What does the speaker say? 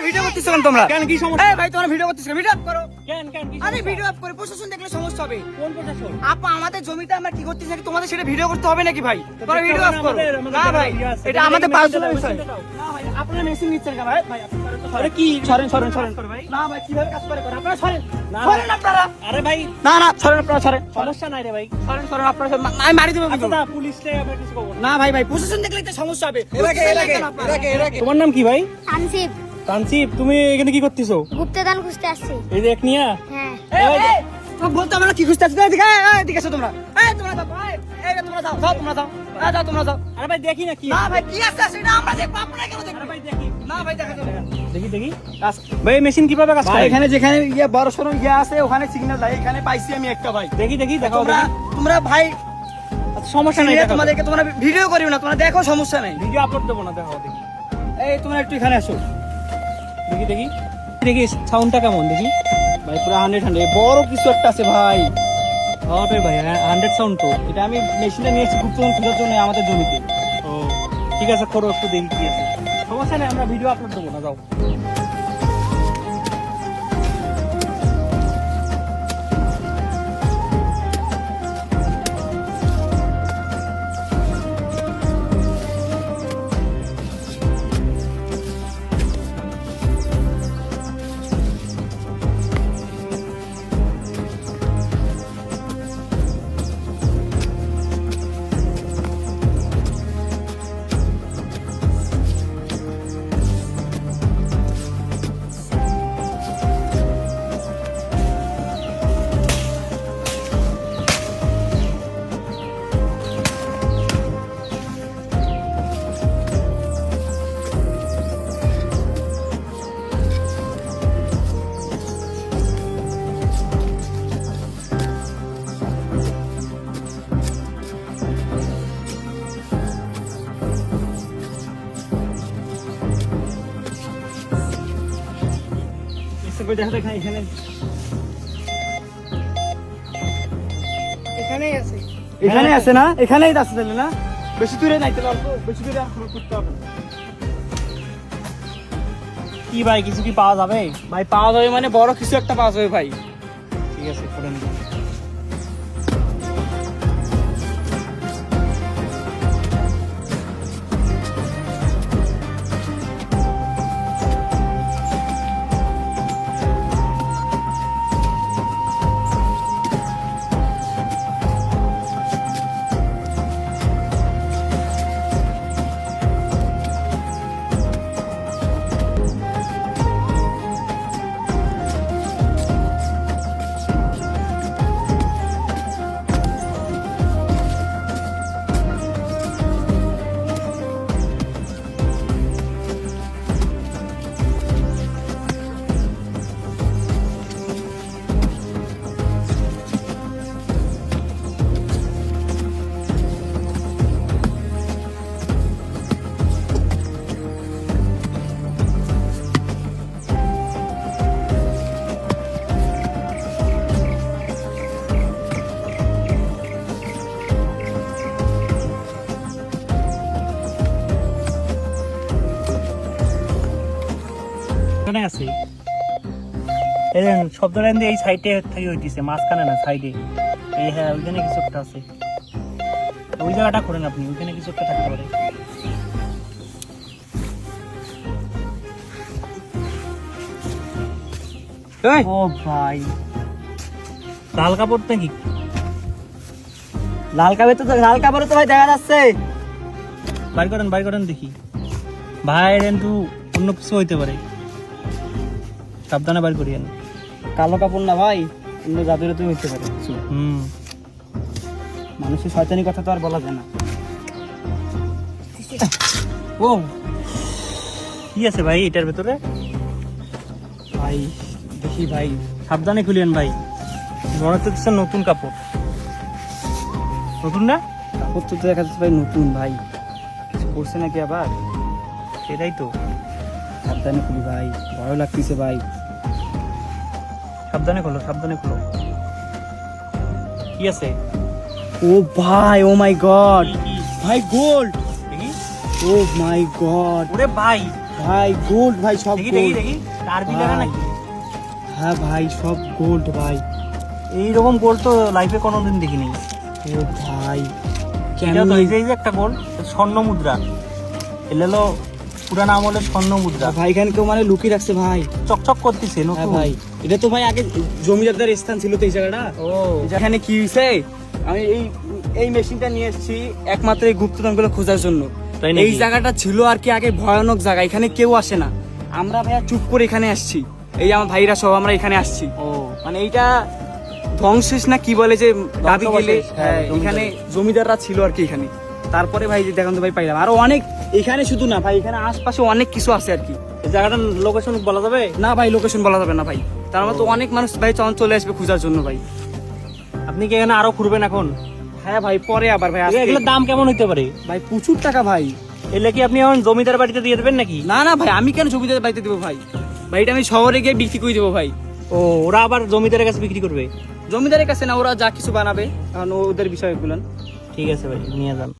Video করতেছ কেন তোমরা? কেন কি সমস্যা? এই ভাই তোমরা ভিডিও করতেছ কেন? ভিডিও অফ করো। কেন কি আরে ভিডিও অফ করে প্রশাসন দেখলে সমস্যা হবে। কোন প্রশাসন? আপা আমাদের জমিতে আমরা কি করতেছি তোমাদের সেটা ভিডিও করতে হবে নাকি ভাই? তোমরা দেখতে ভিডিও হবে অফ না, করো। আমাদের না ভাই ইয়ে আছে। এটা আমাদের মেশিন পার্সোনাল দাও, বিষয়। মেশিন দাও। না ভাই আপনারা মেশিন নিচ্ছেন কেন ভাই? ভাই আরে কি সরেন সরেন সরেন করে ভাই? না ভাই কিভাবে কাজ করে আপনারা সরেন না, সরেন আপনারা। আরে ভাই না না সরেন আপনারা সরেন সমস্যা নাই রে ভাই। সরেন সরেন আপনারা আমি মারি দেবো আচ্ছা কিন্তু। না পুলিশে আমরা কিছু করব না। না ভাই ভাই প্রশাসন দেখলে তো সমস্যা হবে। তোমার নাম কি ভাই? তানসিব তানসিব, তুমি এখানে কি করতেছো? গুপ্তদান খুঁজতে আসছি। এই যে এক নিয়া হ্যাঁ বলতো আমরা কি খুঁজতে আসছি? এদিকে এদিকে এসো তোমরা। তোমরা যাও এই তোমরা যাও যাও তোমরা যাও যাও তোমরা যাও। আরে ভাই দেখি না কি না ভাই কি আছে সেটা আমরা দেখবো আপনারা কেন আরে দেখবেন? ভাই দেখি না ভাই দেখা যাবে না। দেখি ভাই মেশিন কিভাবে কাজ ভাই করে? এখানে যেখানে ইয়ে বড় সরো ইয়ে আছে ওখানে সিগন্যাল দেয় এখানে পাইছি আমি একটা ভাই। দেখি দেখাও তোমরা দেখি। তোমরা ভাই আচ্ছা, সমস্যা নাই দেখাও। তোমাদেরকে তোমরা ভিডিও করিও না তোমরা দেখো সমস্যা নাই। ভিডিও আপলোড দেবো না, দেখাও দেখি। এই তোমরা একটু এখানে আসো। দেখি সাউন্ডটা কেমন দেখি। ভাই পুরো 100 বড় কিছু একটা আছে ভাই। হবে ভাই 100 সাউন্ড তো। এটা আমি মেশিনটা নিয়েছি গুপ্তধন খোঁজার জন্য আমাদের জমিতে। ও ঠিক আছে, করো একটু দেখি কি আছে। সমস্যা নেই, আমরা ভিডিও আপলোড দেবো না, যাও। দেখা এখানে এখানেই আছে। এখানে আছে না? এখানেই আছে তাহলে না? বেশি দূরে নাই তাহলে অল্প বেশি দূরে আক্রমণ করতে হবে না। কি ভাই কিছু কি পাওয়া যাবে? ভাই পাওয়া যাবে মানে বড় কিছু একটা পাওয়া যাবে ভাই। ঠিক আছে, করে নিন। এখানে আছে। এই দেখেন শব্দ লাইন দিয়ে এই সাইডে থেকে হইতেছে, মাঝখানে না সাইডে। এই হ্যাঁ ওইখানে কিছু একটা আছে। ওই জায়গাটা করেন আপনি, ওইখানে কিছু একটা থাকতে পারে। ও ভাই লাল কাপড় নাকি? লাল কাপড়ে তো ভাই দেখা যাচ্ছে। বাইর করেন দেখি। ভাই কিন্তু অন্য কিছু হইতে পারে, সাবধানে বাইর করিয়েন। কালো কাপড় না ভাই, অন্য জাদুরে তো হইতে পারে কিছু। মানুষের শয়তানি কথা তো আর বলা যায় না। ও কি আছে ভাই এটার ভেতরে? ভাই দেখি ভাই, সাবধানে খুলিয়েন ভাই। মনে হচ্ছে নতুন কাপড়। নতুন না? কাপড় তো দেখা যাচ্ছে ভাই নতুন ভাই। কিছু করছে নাকি আবার? সেটাই তো। সাবধানে খুলি ভাই, ভয় লাগতেছে ভাই। সাবধানে খোলো। কি আছে? ও ভাই, ও মাই গড কি? ভাই, গোল্ড। দেখি। ও মাই গড ওরে ভাই ভাই ভাই গোল্ড ভাই, সব দেখি দেখি গোল্ড। দেখি টার্বি লাগা নাকি? হ্যাঁ ভাই, সব গোল্ড ভাই। এইরকম গোল তো লাইফে কোনোদিন দেখিনি। ও ভাই এটা তো কেমন এই যে একটা গোল, স্বর্ণ মুদ্রা। এটা হলো পুরান আমলের স্বর্ণ মুদ্রা, ভাই, এখানে কেউ মানে লুকিয়ে রাখছে ভাই। চকচক করতেছে হ্যাঁ নতুন। ভাই, এটা তো ভাই আগে জমিদারদের স্থান ছিল তো এই জায়গাটা। ও যেখানে কি হয়েছে, আমি এই মেশিনটা নিয়ে এসেছি একমাত্র এই গুপ্তধনগুলো খোঁজার জন্য। তাই নাকি? এই জায়গাটা ছিল আর কি আগে ভয়ানক জায়গা, এখানে কেউ আসে না। আমরা ভাইয়া চুপ করে এখানে আসছি, এই আমার ভাইরা সব আমরা এখানে আসছি। ও মানে এইটা ধ্বংসেশ না কি বলে যে দাবি গেলে, ধ্বংসাবশেষ, হ্যাঁ, হ্যাঁ, এখানে জমিদাররা ছিল আর কি এখানে। তারপরে ভাই যে দেখেন তো ভাই পাইলাম আরো অনেক, এখানে শুধু না ভাই, এখানে আশপাশে অনেক কিছু আছে আর কি। এই জায়গাটার লোকেশন বলা যাবে? না ভাই, লোকেশন বলা যাবে না ভাই, তার মতো অনেক মানুষ ভাই চলে আসবে খোঁজার জন্য ভাই। আপনি কি এখানে আরো ঘুরবেন এখন? হ্যাঁ ভাই, পরে আবার ভাই আজকে- এগুলোর দাম কেমন হইতে পারে? ভাই প্রচুর টাকা ভাই। এলে কি আপনি এখন জমিদার বাড়িতে দিয়ে দেবেন নাকি? না না ভাই, আমি কেন জমিদার বাড়িতে দেবো ভাই? ভাই এটা আমি শহরে গিয়ে বিক্রি করে দেবো ভাই। ও ওরা আবার জমিদারের কাছে বিক্রি করবে? জমিদারের কাছে না, ওরা যা কিছু বানাবে এখন ওদের বিষয় বলেন। ঠিক আছে ভাই, নিয়ে যান।